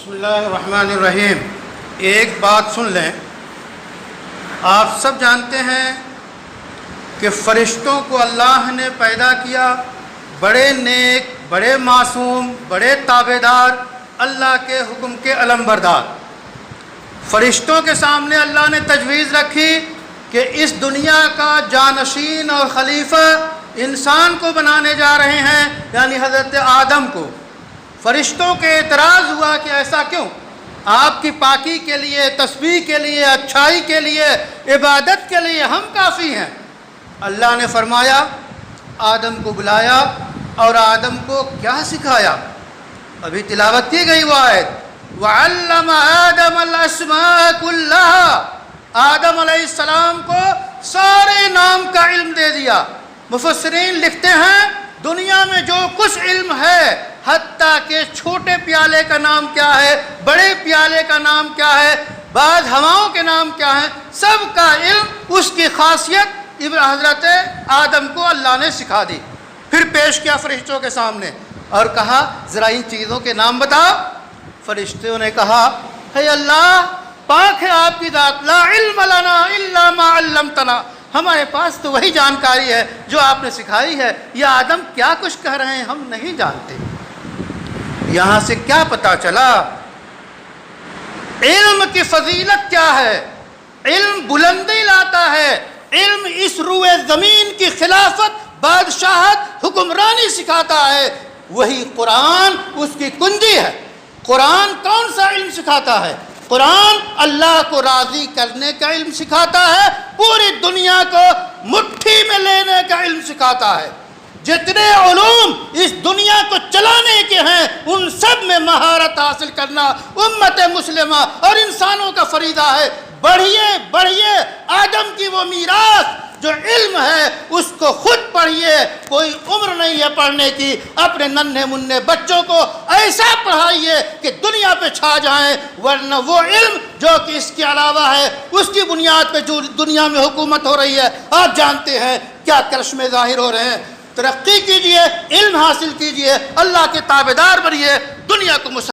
बिस्मिल्लाहिर्रहमानिर्रहीम। एक बात सुन लें, आप सब जानते हैं कि फ़रिश्तों को अल्लाह ने पैदा किया, बड़े नेक, बड़े मासूम, बड़े ताबेदार, अल्लाह के हुक्म के अलमबरदार। फ़रिश्तों के सामने अल्लाह ने तजवीज़ रखी कि इस दुनिया का जानशीन और खलीफा इंसान को बनाने जा रहे हैं, यानी हज़रत आदम को। फ़रिश्तों के एतराज़ हुआ कि ऐसा क्यों? आपकी पाकी के लिए, तस्बीह के लिए, अच्छाई के लिए, इबादत के लिए हम काफ़ी हैं। अल्लाह ने फरमाया, आदम को बुलाया और आदम को क्या सिखाया? अभी तिलावत की गई वो आयत, वअल्लम आदम अल-अस्मा कुल्लहा। आदम अलैहिस्सलाम को सारे नाम का इल्म दे दिया। मुफस्सिरीन लिखते हैं, दुनिया में जो कुछ इल्म है, हत्ता के छोटे प्याले का नाम क्या है, बड़े प्याले का नाम क्या है, बाद हवाओं के नाम क्या है, सब का इल्म, उसकी खासियत हज़रत आदम को अल्लाह ने सिखा दी। फिर पेश किया फ़रिश्तों के सामने और कहा, ज़रा इन चीज़ों के नाम बताओ। फ़रिश्तों ने कहा, है अल्लाह, पाक है आपकी ज़ात, ला इल्म लना इल्ला मा अल्लमतना। हमारे पास तो वही जानकारी है जो आपने सिखाई है। या आदम क्या कुछ कह रहे हैं हम नहीं जानते। यहाँ से क्या पता चला इल्म की फजीलत क्या है? इल्म बुलंदी लाता है। इल्म इस रूए ज़मीन की खिलाफत, बादशाहत, हुक्मरानी सिखाता है। वही कुरान उसकी कुंजी है। कुरान कौन सा इल्म सिखाता है? कुरान अल्लाह को राज़ी करने का इल्म सिखाता है, पूरी दुनिया को मुट्ठी में लेने का इल्म सिखाता है। जितने उलूम इस दुनिया को चलाने के हैं, उन सब में महारत हासिल करना उम्मत मुस्लिमा और इंसानों का फरीदा है। बढ़िए बढ़िए, आदम की वो मीरास जो इल्म है उसको खुद पढ़िए। कोई उम्र नहीं है पढ़ने की। अपने नन्हे मुन्ने बच्चों को ऐसा पढ़ाइए कि दुनिया पे छा जाएं, वरना वो इल्म जो कि इसके अलावा है, उसकी बुनियाद पे जो दुनिया में हुकूमत हो रही है, आप जानते हैं क्या करिश्मे ज़ाहिर हो रहे हैं। तरक्की कीजिए, इल्म हासिल कीजिए, अल्लाह के ताबेदार बनिए, दुनिया को